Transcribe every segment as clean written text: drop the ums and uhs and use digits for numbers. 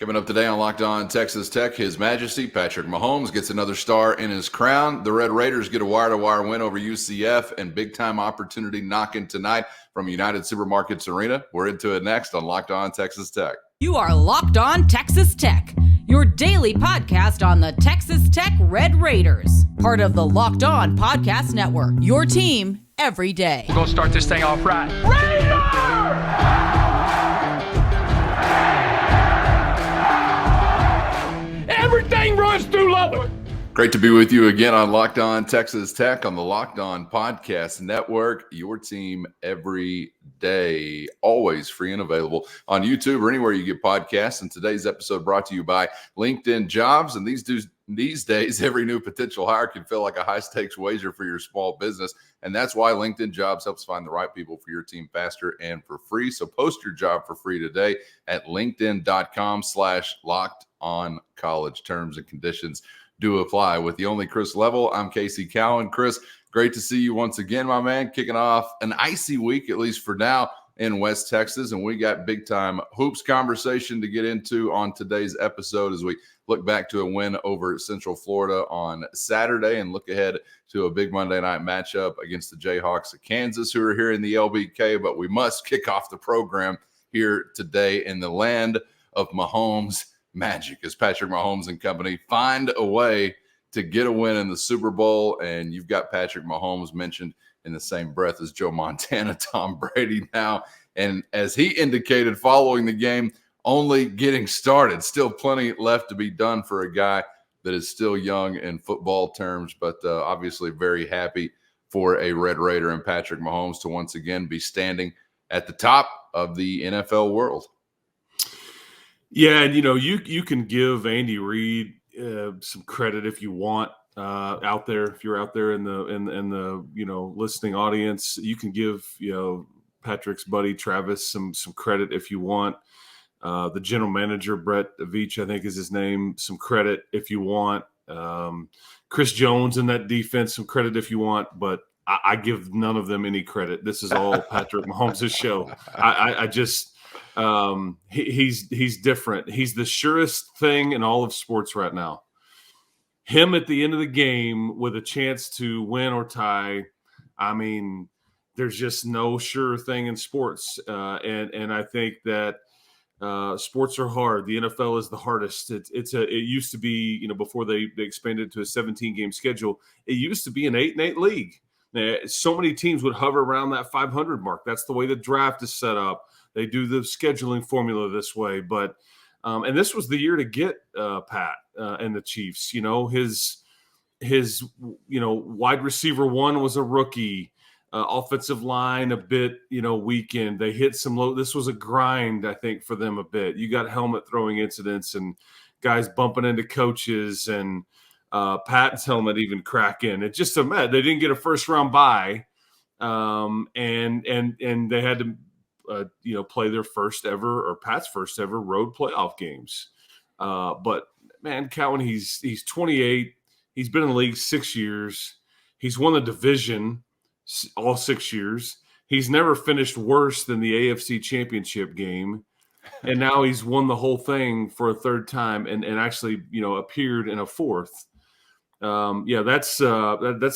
Coming up today on Locked On Texas Tech, His Majesty Patrick Mahomes gets another star in his crown. The Red Raiders get a wire-to-wire win over UCF, and big-time opportunity knocking tonight from United Supermarkets Arena. We're into it next on Locked On Texas Tech. You are Locked On Texas Tech, your daily podcast on the Texas Tech Red Raiders, part of the Locked On Podcast Network, your team every day. We're going to start this thing off right. Raider! Everything runs through Lubbock. Great to be with you again on Locked On Texas Tech on the Locked On Podcast Network, your team every day, always free and available on YouTube or anywhere you get podcasts. And today's episode brought to you by LinkedIn Jobs. And these days, every new potential hire can feel like a high-stakes wager for your small business. And that's why LinkedIn Jobs helps find the right people for your team faster and for free. So post your job for free today at linkedin.com/lockedoncollege. Terms and conditions do apply. With the only Chris Level, I'm Casey Cowan. Chris, great to see you once again, my man. Kicking off an icy week, at least for now, in West Texas. And we got big-time hoops conversation to get into on today's episode as we look back to a win over Central Florida on Saturday and look ahead to a big Monday night matchup against the Jayhawks of Kansas, who are here in the LBK. But we must kick off the program here today in the land of Mahomes magic as Patrick Mahomes and company find a way to get a win in the Super Bowl. And you've got Patrick Mahomes mentioned in the same breath as Joe Montana, Tom Brady now. And as he indicated following the game, only getting started. Still plenty left to be done for a guy that is still young in football terms, but obviously very happy for a Red Raider and Patrick Mahomes to once again be standing at the top of the NFL world. Yeah, and you can give Andy Reid some credit if you want out there. If you're out there in the listening audience, you can give Patrick's buddy Travis some credit if you want. The general manager Brett Veach, I think is his name, some credit if you want. Chris Jones in that defense, some credit if you want. But I give none of them any credit. This is all Patrick Mahomes' show. I just. He's different. He's the surest thing in all of sports right now. Him at the end of the game with a chance to win or tie. I mean, there's just no sure thing in sports. And I think that sports are hard. The NFL is the hardest. It used to be, before they expanded to a 17-game schedule, it used to be an 8-8 league. So many teams would hover around that 500 mark. That's the way the draft is set up. They do the scheduling formula this way, but and this was the year to get Pat and the Chiefs. His wide receiver one was a rookie, offensive line a bit weakened. They hit some low. This was a grind, I think, for them a bit. You got helmet throwing incidents and guys bumping into coaches and Pat's helmet even cracking. It just a mess. They didn't get a first round bye, and they had to. Play their first ever or Pat's first ever road playoff games. But man, Cowan, he's 28. He's been in the league 6 years. He's won the division all 6 years. He's never finished worse than the AFC Championship game. And now he's won the whole thing for a third time and actually, appeared in a fourth. That's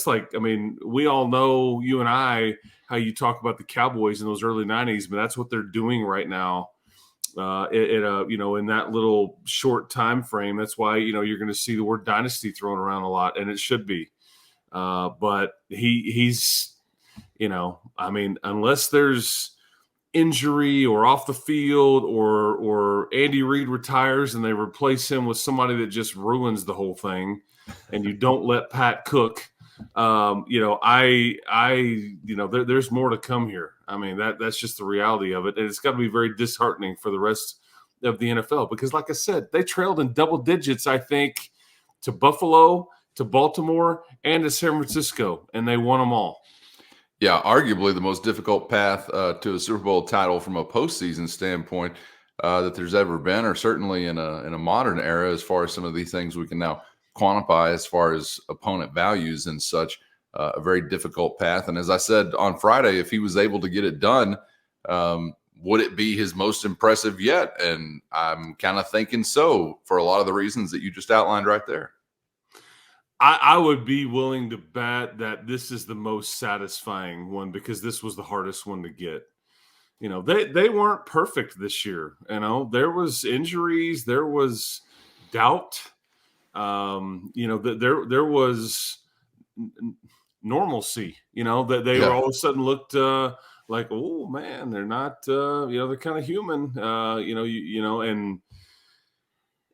like, I mean, we all know, you and I, how you talk about the Cowboys in those early 90s, but that's what they're doing right now in that little short time frame. That's why, you're going to see the word dynasty thrown around a lot, and it should be. But he's unless there's injury or off the field or Andy Reid retires and they replace him with somebody that just ruins the whole thing and you don't let Pat cook, there's more to come here. I mean, that's just the reality of it. And it's got to be very disheartening for the rest of the NFL because, like I said, they trailed in double digits, I think, to Buffalo, to Baltimore, and to San Francisco, and they won them all. Yeah, arguably the most difficult path to a Super Bowl title from a postseason standpoint that there's ever been, or certainly in a modern era, as far as some of these things we can now quantify as far as opponent values and such. A very difficult path. And as I said on Friday, if he was able to get it done, would it be his most impressive yet? And I'm kind of thinking so, for a lot of the reasons that you just outlined right there. I would be willing to bet that this is the most satisfying one, because this was the hardest one to get. They weren't perfect this year. There was injuries, there was doubt. There was normalcy. That they were all of a sudden looked like, oh man, they're not. They're kind of human.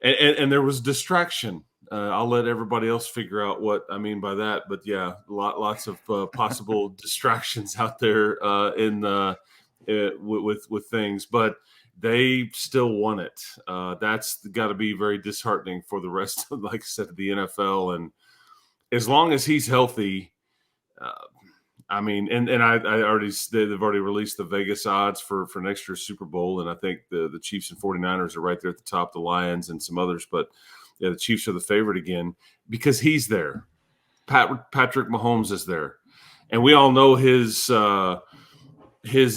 And there was distraction. I'll let everybody else figure out what I mean by that. But yeah, lots of possible distractions out there with things. But they still won it. That's got to be very disheartening for the rest of, like I said, the NFL. And as long as he's healthy, they've already released the Vegas odds for next year's Super Bowl. And I think the Chiefs and 49ers are right there at the top, the Lions and some others. But yeah, the Chiefs are the favorite again because he's there. Patrick Mahomes is there. And we all know his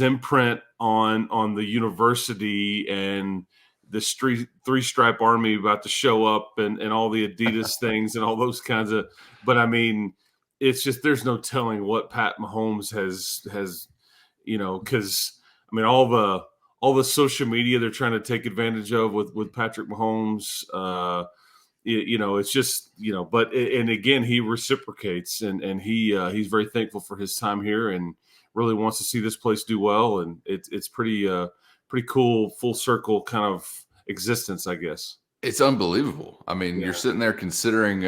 imprint on the university and the three-stripe army about to show up and all the Adidas things and all those kinds of – but, I mean, it's just there's no telling what Pat Mahomes has because, I mean, all the social media they're trying to take advantage of with Patrick Mahomes, it's just, but – and, again, he reciprocates and he's very thankful for his time here and really wants to see this place do well. And it's pretty cool, full circle kind of existence, I guess. It's unbelievable. I mean, You're sitting there considering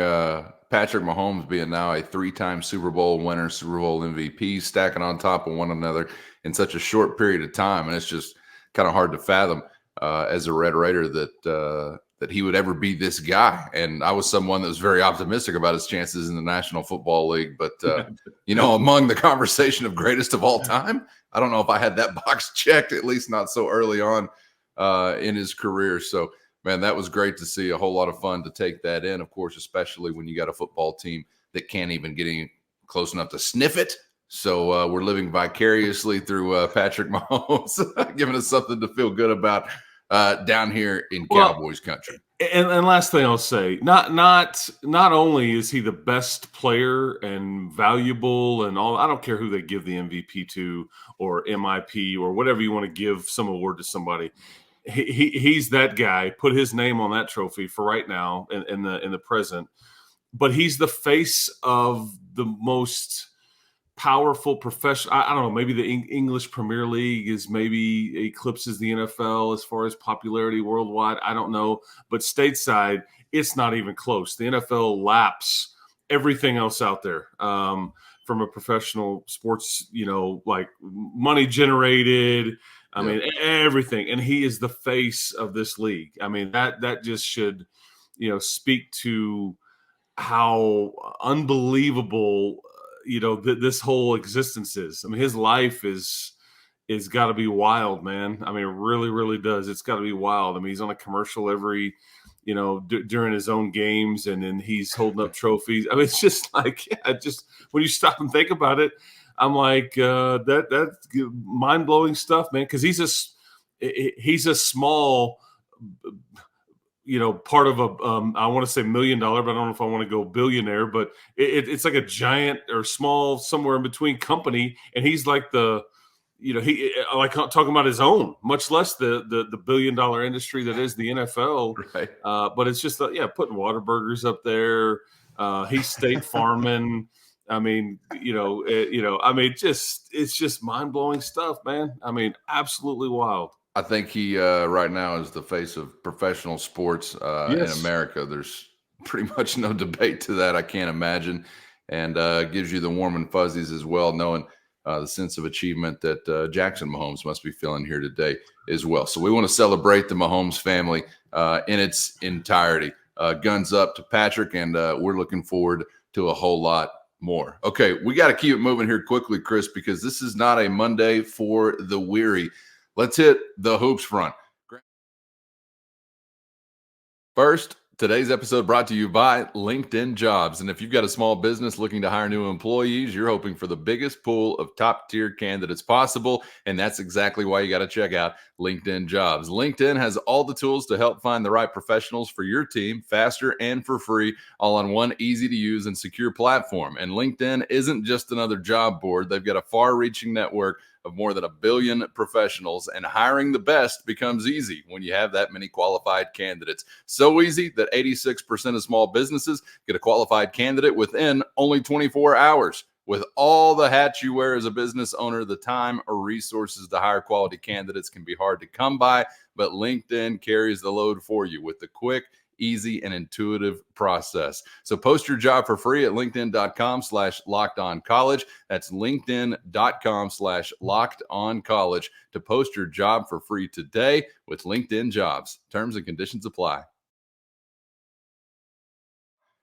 Patrick Mahomes being now a 3-time Super Bowl winner, Super Bowl MVP, stacking on top of one another in such a short period of time. And it's just kind of hard to fathom as a Red Raider that he would ever be this guy. And I was someone that was very optimistic about his chances in the National Football League. But, among the conversation of greatest of all time, I don't know if I had that box checked, at least not so early on in his career. So, man, that was great to see. A whole lot of fun to take that in, of course, especially when you got a football team that can't even get any close enough to sniff it. So we're living vicariously through Patrick Mahomes, giving us something to feel good about down here in Cowboys country. And last thing I'll say, not only is he the best player and valuable and all, I don't care who they give the MVP to or MIP or whatever you want to give some award to somebody. He's that guy. Put his name on that trophy for right now in the present. But he's the face of the most powerful professional. I don't know. Maybe the English Premier League is maybe eclipses the NFL as far as popularity worldwide. I don't know, but stateside, it's not even close. The NFL laps everything else out there from a professional sports. Like money generated. I mean, everything. And he is the face of this league. I mean, that just should, speak to how unbelievable this whole existence is. I mean, his life is got to be wild, man. I mean, it really, really does. It's got to be wild. I mean, he's on a commercial every, during his own games, and then he's holding up trophies. I mean, it's just like, just when you stop and think about it, I'm like, that's mind blowing stuff, man. Because he's a small, part of I want to say $1 million, but I don't know if I want to go billionaire, but it's like a giant or small somewhere in between company. And he's like he like talking about his own, much less the $1 billion industry that is the NFL. Right. But it's just, putting Whataburgers up there. He's State Farming. I mean, it's just mind blowing stuff, man. I mean, absolutely wild. I think he right now is the face of professional sports in America. There's pretty much no debate to that. I can't imagine. And gives you the warm and fuzzies as well, knowing the sense of achievement that Jackson Mahomes must be feeling here today as well. So we want to celebrate the Mahomes family in its entirety. Guns up to Patrick, and we're looking forward to a whole lot more. Okay, we got to keep it moving here quickly, Chris, because this is not a Monday for the weary. Let's hit the hoops front. First, Today's episode brought to you by LinkedIn Jobs. And if you've got a small business looking to hire new employees, you're hoping for the biggest pool of top-tier candidates possible. And that's exactly why you got to check out LinkedIn Jobs. LinkedIn has all the tools to help find the right professionals for your team faster and for free, all on one easy-to-use and secure platform. And LinkedIn isn't just another job board. They've got a far-reaching network of more than 1 billion professionals, and hiring the best becomes easy when you have that many qualified candidates. So easy that 86% of small businesses get a qualified candidate within only 24 hours. With all the hats you wear as a business owner, the time or resources to hire quality candidates can be hard to come by, but LinkedIn carries the load for you with the quick, easy, and intuitive process. So post your job for free at linkedin.com/lockedoncollege. That's linkedin.com/lockedoncollege to post your job for free today with LinkedIn Jobs. Terms and conditions apply.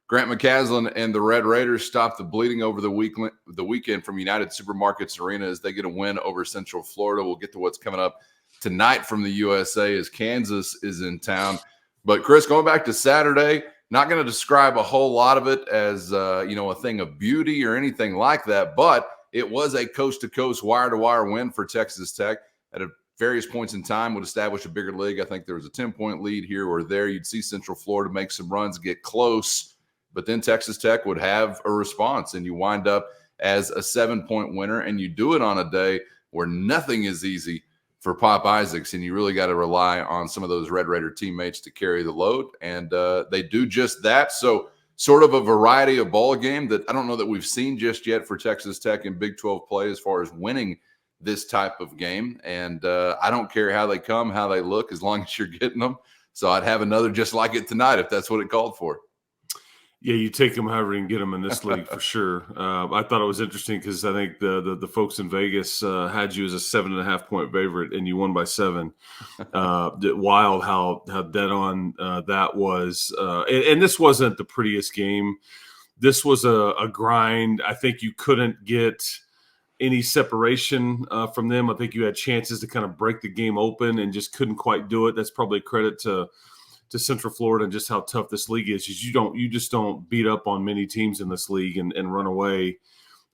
Grant McCaslin and the Red Raiders stopped the bleeding over the weekend from United Supermarkets Arena as they get a win over Central Florida. We'll get to what's coming up tonight from the USA as Kansas is in town. But Chris, going back to Saturday, not going to describe a whole lot of it as a thing of beauty or anything like that, but it was a coast-to-coast, wire-to-wire win for Texas Tech. At various points in time, would establish a bigger lead. I think there was a 10-point lead here or there. You'd see Central Florida make some runs, get close, but then Texas Tech would have a response, and you wind up as a 7-point winner, and you do it on a day where nothing is easy for Pop Isaacs, and you really got to rely on some of those Red Raider teammates to carry the load, and they do just that. So sort of a variety of ball game that I don't know that we've seen just yet for Texas Tech in Big 12 play as far as winning this type of game, and I don't care how they come, how they look, as long as you're getting them. So I'd have another just like it tonight if that's what it called for. Yeah, you take them however you can get them in this league for sure. I thought it was interesting because I think the folks in Vegas had you as a 7.5-point favorite, and you won by 7. Wild how dead on that was. And this wasn't the prettiest game. This was a grind. I think you couldn't get any separation from them. I think you had chances to kind of break the game open and just couldn't quite do it. That's probably a credit to Central Florida and just how tough this league is. You just don't beat up on many teams in this league and run away.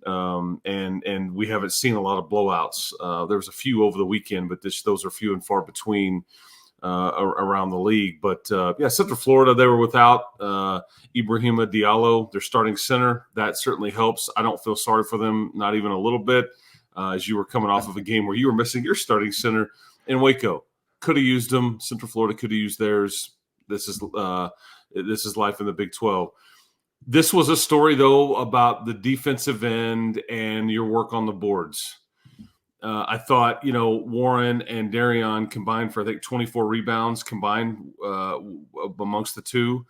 And we haven't seen a lot of blowouts. There was a few over the weekend, but those are few and far between around the league. But Central Florida, they were without Ibrahima Diallo, their starting center. That certainly helps. I don't feel sorry for them, not even a little bit, as you were coming off of a game where you were missing your starting center in Waco. Could have used them. Central Florida could have used theirs. This is life in the Big 12. This was a story, though, about the defensive end and your work on the boards. I thought, Warren and Darion combined for, I think, 24 rebounds combined amongst the two.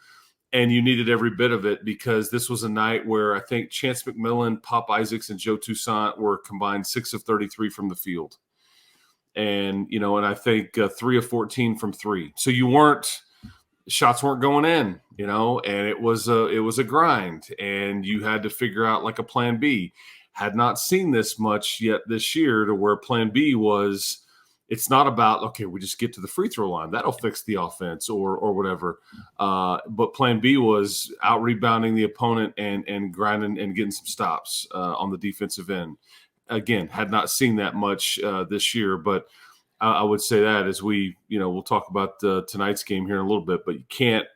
And you needed every bit of it because this was a night where I think Chance McMillan, Pop Isaacs, and Joe Toussaint were combined 6 of 33 from the field. And, and I think 3 of 14 from 3. So shots weren't going in, and it was a grind, and you had to figure out like a plan B. Had not seen this much yet this year to where plan B was, it's not about, okay, we just get to the free throw line. That'll fix the offense or whatever. But plan B was out rebounding the opponent and grinding and getting some stops on the defensive end. Again, had not seen that much this year, but I would say that as we'll talk about tonight's game here in a little bit, but you can't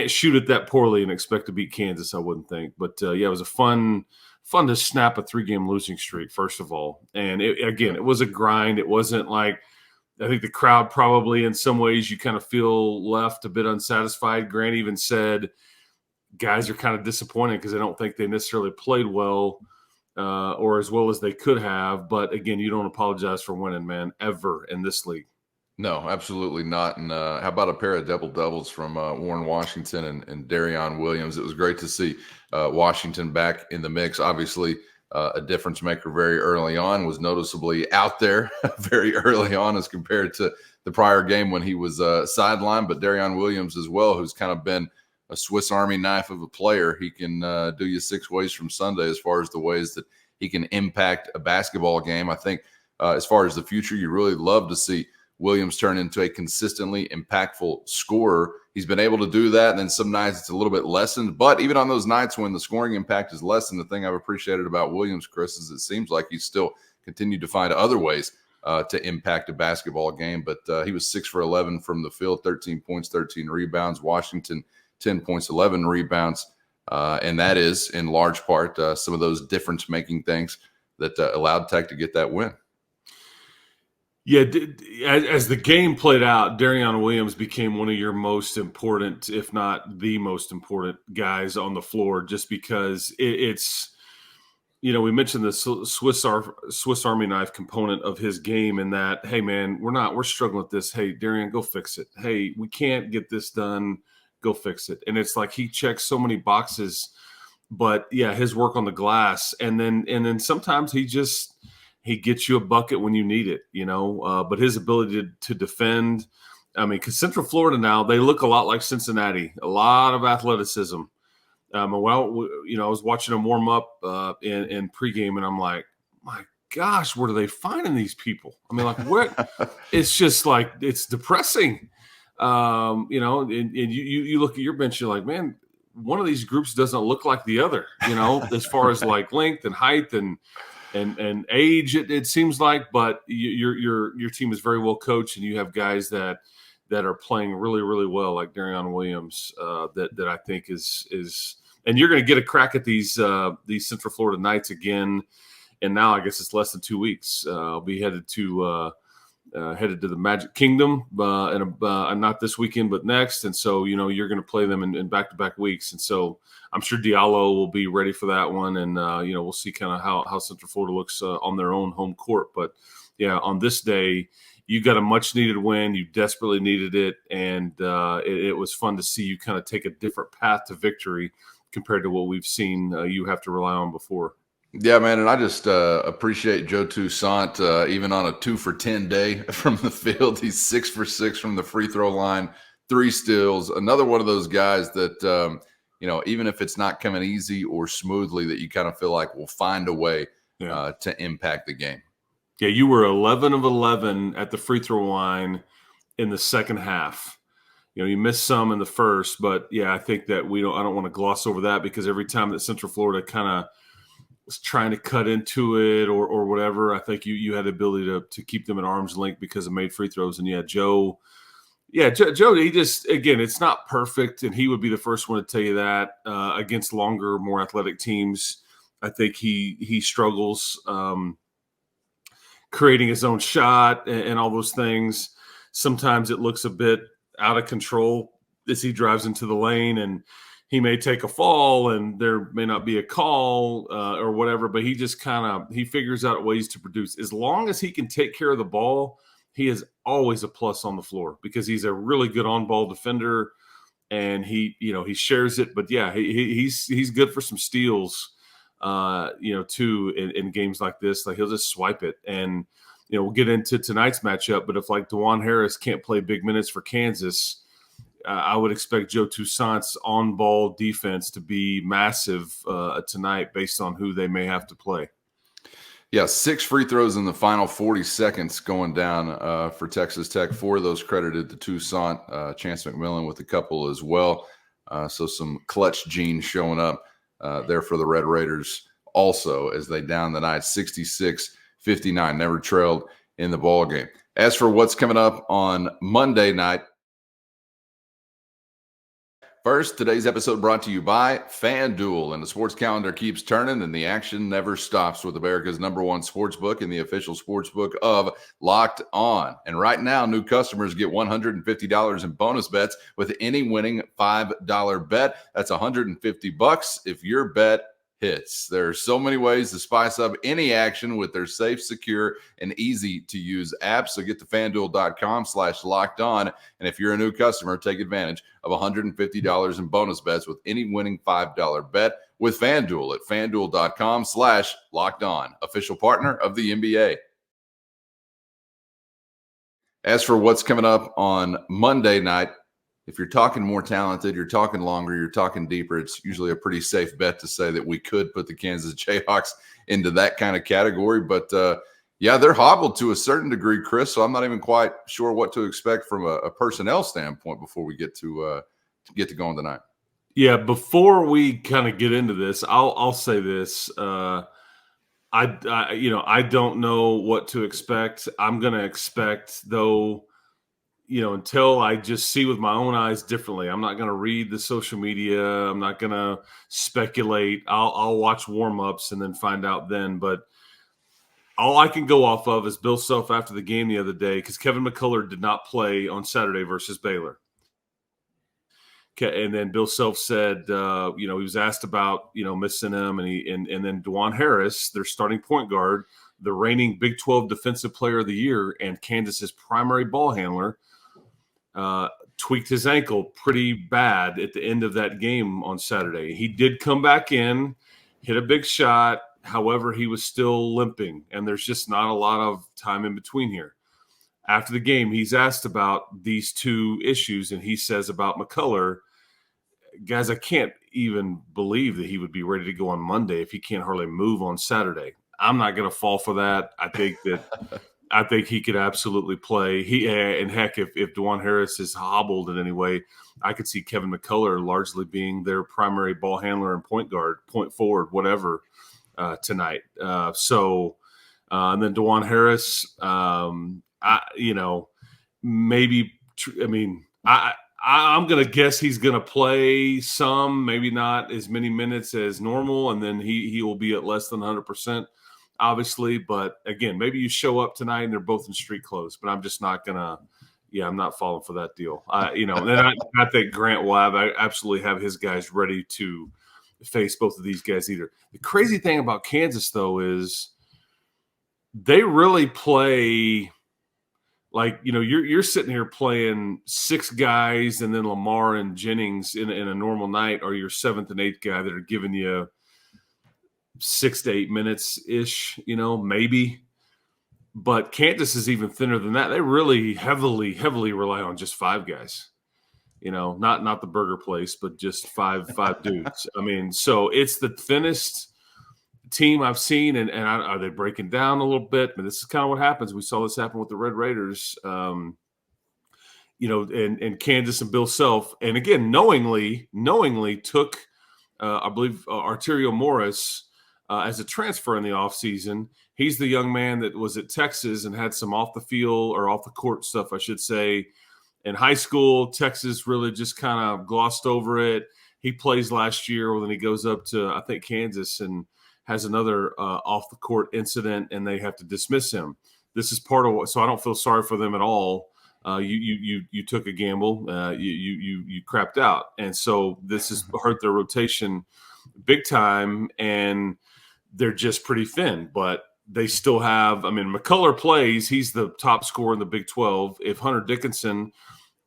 shoot it that poorly and expect to beat Kansas, I wouldn't think. But it was a fun to snap a 3-game losing streak, first of all. And it was a grind. It wasn't like, I think the crowd probably in some ways you kind of feel left a bit unsatisfied. Grant even said guys are kind of disappointed because I don't think they necessarily played well. Or as well as they could have. But again, you don't apologize for winning, man, ever in this league. No, absolutely not. And how about a pair of double-doubles from Warren Washington and Darion Williams? It was great to see Washington back in the mix. Obviously, a difference maker very early on, was noticeably out there very early on as compared to the prior game when he was sidelined. But Darion Williams as well, who's kind of been a Swiss Army knife of a player. He can do you 6 ways from Sunday as far as the ways that he can impact a basketball game. I think as far as the future, you really love to see Williams turn into a consistently impactful scorer. He's been able to do that, and then some nights it's a little bit lessened. But even on those nights when the scoring impact is lessened, the thing I've appreciated about Williams, Chris, is it seems like he's still continued to find other ways to impact a basketball game. But he was 6 for 11 from the field, 13 points, 13 rebounds. Washington, 10 points, 11 rebounds. And that is, in large part, some of those difference-making things that allowed Tech to get that win. Yeah, as the game played out, Darion Williams became one of your most important, if not the most important guys on the floor, just because it's, we mentioned the Swiss Army knife component of his game, and that, hey man, we're struggling with this. Hey, Darion, go fix it. Hey, we can't get this done. Go fix it. And it's like he checks so many boxes, but yeah, his work on the glass, and then sometimes he gets you a bucket when you need it, but his ability to defend, because Central Florida now, they look a lot like Cincinnati, a lot of athleticism. I was watching them warm up in pregame, and I'm like, my gosh, where are they finding these people? What? It's just like, it's depressing. And you look at your bench, you're like, man, one of these groups doesn't look like the other, as far as like length and height and age, it seems like, but your team is very well coached, and you have guys that are playing really, really well, like Darion Williams, that I think is, and you're going to get a crack at these Central Florida Knights again. And now I guess it's less than 2 weeks. I'll be headed to the Magic Kingdom, and not this weekend, but next. And so, you're going to play them in back-to-back weeks. And so I'm sure Diallo will be ready for that one. And, we'll see kind of how Central Florida looks on their own home court. But, yeah, on this day, you got a much-needed win. You desperately needed it. And it was fun to see you kind of take a different path to victory compared to what we've seen you have to rely on before. Yeah, man, and I just appreciate Joe Toussaint, even on a 2 for 10 day from the field. He's 6 for 6 from the free throw line, 3 steals. Another one of those guys that, even if it's not coming easy or smoothly, that you kind of feel like will find a way to impact the game. Yeah, you were 11 of 11 at the free throw line in the second half. You missed some in the first, but yeah, I think that I don't want to gloss over that, because every time that Central Florida kind of was trying to cut into it or whatever, I think you had the ability to keep them at arm's length because of made free throws. And Joe, he just, again, it's not perfect, and he would be the first one to tell you that against longer, more athletic teams. I think he struggles creating his own shot and all those things. Sometimes it looks a bit out of control as he drives into the lane, and he may take a fall and there may not be a call or whatever, but he just he figures out ways to produce. As long as he can take care of the ball, he is always a plus on the floor, because he's a really good on-ball defender, and he shares it. But yeah, he's good for some steals, too, in games like this. Like, he'll just swipe it. And we'll get into tonight's matchup, but if like DeJuan Harris can't play big minutes for Kansas, I would expect Joe Toussaint's on-ball defense to be massive tonight, based on who they may have to play. Yeah, 6 free throws in the final 40 seconds going down for Texas Tech. 4 of those credited to Toussaint, Chance McMillan with a couple as well. So some clutch genes showing up there for the Red Raiders also, as they down the night 66-59, never trailed in the ball game. As for what's coming up on Monday night, first, today's episode brought to you by FanDuel, and the sports calendar keeps turning and the action never stops with America's #1 sportsbook and the official sportsbook of Locked On. And right now, new customers get $150 in bonus bets with any winning $5 bet. That's $150 if your bet hits. There are so many ways to spice up any action with their safe, secure, and easy-to-use app. So get to FanDuel.com/lockedon. And if you're a new customer, take advantage of $150 in bonus bets with any winning $5 bet with FanDuel at FanDuel.com/lockedon, official partner of the NBA. As for what's coming up on Monday night, if you're talking more talented, you're talking longer, you're talking deeper, it's usually a pretty safe bet to say that we could put the Kansas Jayhawks into that kind of category. But, Yeah, they're hobbled to a certain degree, Chris. So I'm not even quite sure what to expect from a personnel standpoint before we get to going tonight. Yeah, before we kind of get into this, I'll say this. I don't know what to expect. I'm going to expect, though, until I just see with my own eyes differently. I'm not going to read the social media. I'm not going to speculate. I'll watch warm-ups and then find out then. But all I can go off of is Bill Self after the game the other day, because Kevin McCullough did not play on Saturday versus Baylor. And then Bill Self said, he was asked about, missing him, and then DeJuan Harris, their starting point guard, the reigning Big 12 Defensive Player of the Year and Kansas's primary ball handler, tweaked his ankle pretty bad at the end of that game on Saturday. He did come back in, hit a big shot. However, he was still limping, and there's just not a lot of time in between here. After the game, he's asked about these two issues, and he says about McCullough, guys, I can't even believe that he would be ready to go on Monday if he can't hardly move on Saturday. I'm not going to fall for that. I think he could absolutely play. And heck, if DeJuan Harris is hobbled in any way, I could see Kevin McCullough largely being their primary ball handler and point guard, point forward, whatever, tonight. And then DeJuan Harris, I'm going to guess he's going to play some, maybe not as many minutes as normal, and then he will be at less than 100%, obviously. But, again, maybe you show up tonight and they're both in street clothes, but I'm just not going to – I'm not falling for that deal. And I think Grant will absolutely have his guys ready to face both of these guys either. The crazy thing about Kansas, though, is they really play – like, you're sitting here playing six guys and then Lamar and Jennings in a normal night, or your seventh and eighth guy that are giving you 6 to 8 minutes-ish, maybe. But Kansas is even thinner than that. They really heavily rely on just five guys, not the burger place, but just five dudes. I mean, so it's the thinnest team I've seen, and are they breaking down a little bit? But this is kind of what happens. We saw this happen with the Red Raiders, and Kansas and Bill Self, and again knowingly took, I believe, Arterio Morris as a transfer in the offseason. He's the young man that was at Texas and had some off the field or off the court stuff, I should say, in high school. Texas really just kind of glossed over it. He plays last year, then he goes up to, I think, Kansas and has another off the court incident, and they have to dismiss him. This is part of what, so I don't feel sorry for them at all. You took a gamble, you crapped out, and so this has hurt their rotation big time, and they're just pretty thin. But they still have. I mean, McCullough plays; he's the top scorer in the Big 12. If Hunter Dickinson,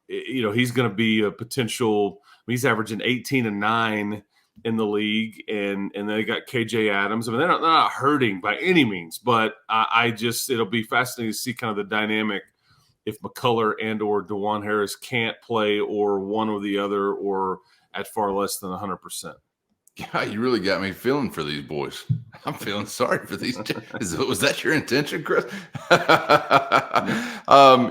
he's going to be a potential. He's averaging 18 and 9 in the league, and they got KJ Adams. I mean, they're not hurting by any means, but it'll be fascinating to see kind of the dynamic if McCullough and or DeJuan Harris can't play, or one or the other, or at far less than 100%. Yeah, you really got me feeling for these boys. I'm feeling sorry for these. Was that your intention, Chris?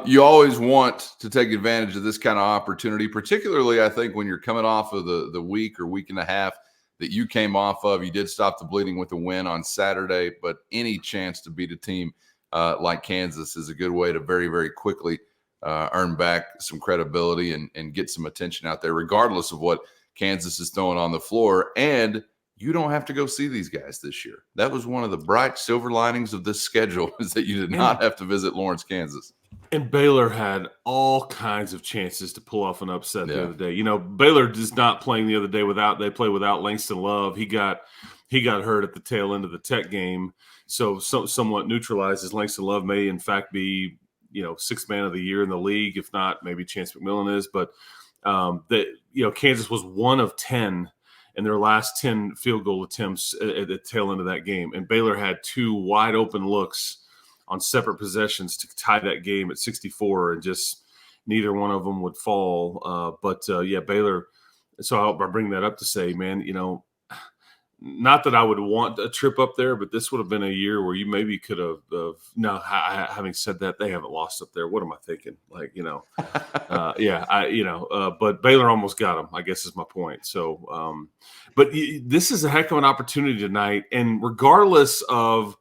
You always want to take advantage of this kind of opportunity, particularly, I think, when you're coming off of the week or week and a half that you came off of. You did stop the bleeding with a win on Saturday, but any chance to beat a team like Kansas is a good way to very, very quickly earn back some credibility and get some attention out there, regardless of what Kansas is throwing on the floor. And you don't have to go see these guys this year. That was one of the bright silver linings of this schedule, is that you did not have to visit Lawrence, Kansas. And Baylor had all kinds of chances to pull off an upset the other day. Baylor is not playing the other day they play without Langston Love. He got hurt at the tail end of the Tech game, so somewhat neutralizes. Langston Love may in fact be, sixth man of the year in the league, if not maybe Chance McMillan is, but Kansas was 1 of 10 in their last 10 field goal attempts at the tail end of that game. And Baylor had 2 wide open looks on separate possessions to tie that game at 64, and just neither one of them would fall. Baylor. So I bring that up to say, man, not that I would want a trip up there, but this would have been a year where you maybe could have. No, having said that, they haven't lost up there. What am I thinking? But Baylor almost got them, I guess is my point. So, this is a heck of an opportunity tonight. And regardless of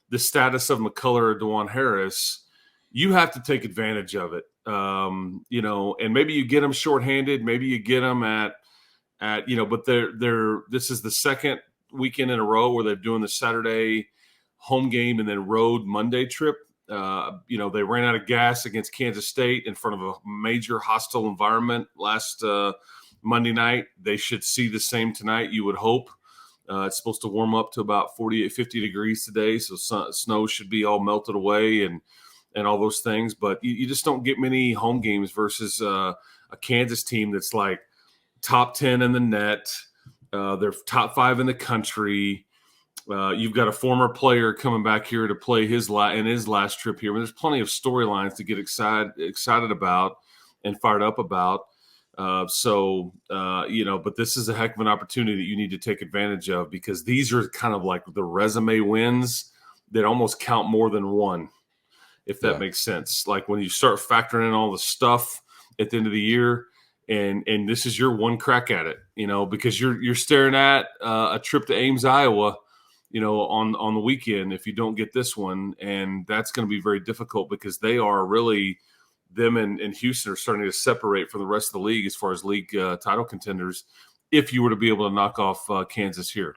the status of McCullough or DeJuan Harris, you have to take advantage of it. And maybe you get them shorthanded, maybe you get them at but this is the second weekend in a row where they're doing the Saturday home game and then road Monday trip. They ran out of gas against Kansas State in front of a major hostile environment last Monday night. They should see the same tonight, you would hope. It's supposed to warm up to about 48, 50 degrees today, so snow should be all melted away and all those things. But you just don't get many home games versus a Kansas team that's like top 10 in the net. They're top 5 in the country. You've got a former player coming back here to play his last trip here. There's plenty of storylines to get excited about and fired up about. But this is a heck of an opportunity that you need to take advantage of, because these are kind of like the resume wins that almost count more than one, if that makes sense. Like when you start factoring in all the stuff at the end of the year, and this is your one crack at it, because you're staring at a trip to Ames, Iowa, on the weekend if you don't get this one, and that's going to be very difficult because they are really, them and Houston are starting to separate from the rest of the league as far as league title contenders, if you were to be able to knock off Kansas here.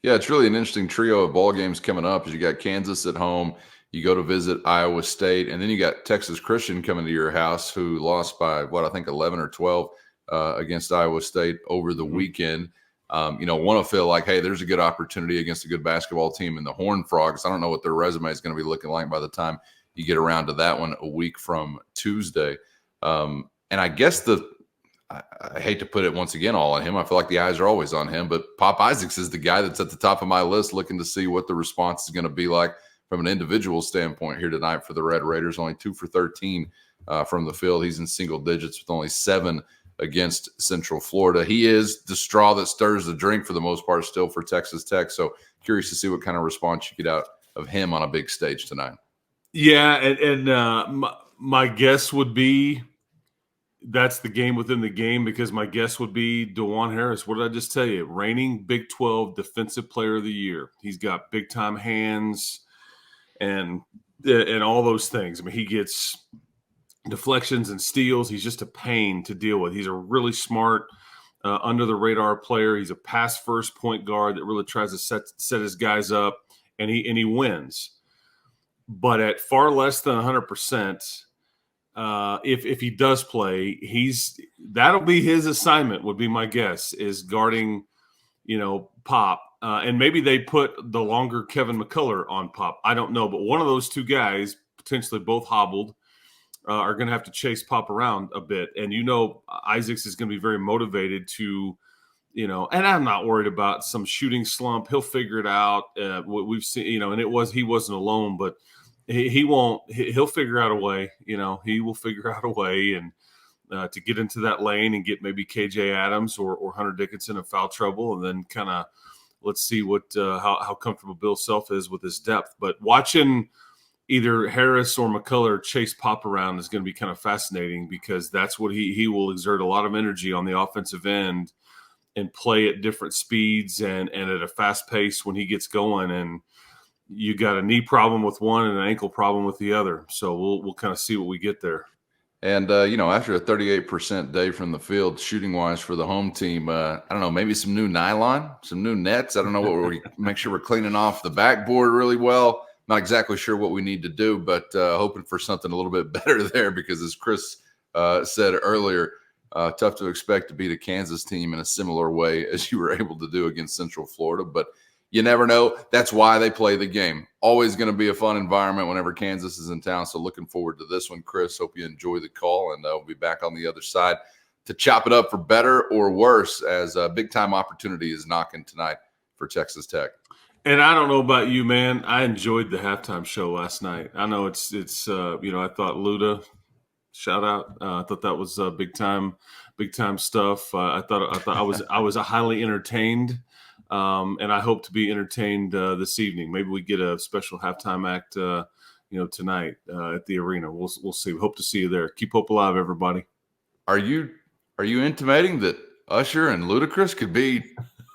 Yeah, it's really an interesting trio of ball games coming up. As you got Kansas at home, you go to visit Iowa State, and then you got Texas Christian coming to your house, who lost by, I think 11 or 12 against Iowa State over the weekend. Want to feel like, hey, there's a good opportunity against a good basketball team in the Horned Frogs. I don't know what their resume is going to be looking like by the time you get around to that one a week from Tuesday. And I guess I hate to put it once again all on him. I feel like the eyes are always on him, but Pop Isaacs is the guy that's at the top of my list, looking to see what the response is going to be like from an individual standpoint here tonight for the Red Raiders. Only 2 for 13 from the field. He's in single digits with only 7 against Central Florida. He is the straw that stirs the drink for the most part still for Texas Tech. So curious to see what kind of response you get out of him on a big stage tonight. Yeah, and my guess would be that's the game within the game, because my guess would be DeJuan Harris. What did I just tell you? Reigning Big 12 Defensive Player of the Year. He's got big-time hands and all those things. I mean, he gets deflections and steals. He's just a pain to deal with. He's a really smart, under-the-radar player. He's a pass-first point guard that really tries to set his guys up, and he wins. But at far less than 100%, if he does play, that'll be his assignment, would be my guess, is guarding, Pop. And maybe they put the longer Kevin McCullough on Pop. I don't know. But one of those two guys, potentially both hobbled, are going to have to chase Pop around a bit. And, Isaacs is going to be very motivated to, and I'm not worried about some shooting slump. He'll figure it out. What we've seen, and he wasn't alone, but he won't. He'll figure out a way. He will figure out a way and to get into that lane and get maybe KJ Adams or Hunter Dickinson in foul trouble, and then kind of let's see what how comfortable Bill Self is with his depth. But watching either Harris or McCullough chase Pop around is going to be kind of fascinating, because that's what he will exert a lot of energy on the offensive end and play at different speeds and at a fast pace when he gets going. And you got a knee problem with one and an ankle problem with the other. So we'll kind of see what we get there. And, after a 38% day from the field, shooting-wise for the home team, I don't know, maybe some new nylon, some new nets. I don't know what we make sure we're cleaning off the backboard really well. Not exactly sure what we need to do, but hoping for something a little bit better there, because as Chris said earlier, tough to expect to beat a Kansas team in a similar way as you were able to do against Central Florida. But you never know. That's why they play the game. Always going to be a fun environment whenever Kansas is in town. So looking forward to this one, Chris. Hope you enjoy the call, and we'll be back on the other side to chop it up for better or worse, as a big-time opportunity is knocking tonight for Texas Tech. And I don't know about you, man. I enjoyed the halftime show last night. I know it's I thought Luda, shout out. I thought that was big time stuff. I thought I was highly entertained And I hope to be entertained this evening. Maybe we get a special halftime act, tonight at the arena. We'll see. We hope to see you there. Keep hope alive, everybody. Are you intimating that Usher and Ludacris could be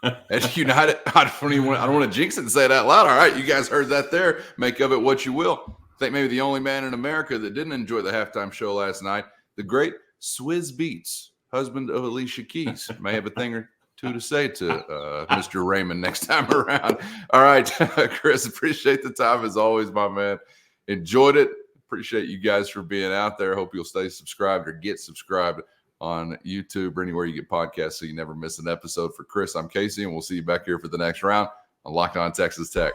at United? I don't want to jinx it and say it out loud. All right, you guys heard that there. Make of it what you will. I think maybe the only man in America that didn't enjoy the halftime show last night, the great Swizz Beatz, husband of Alicia Keys, may have a thing or two to say to Mr. Raymond next time around. All right, Chris, appreciate the time as always, my man. Enjoyed it. Appreciate you guys for being out there. Hope you'll stay subscribed or get subscribed on YouTube or anywhere you get podcasts so you never miss an episode. For Chris, I'm Casey, and we'll see you back here for the next round on Locked On Texas Tech.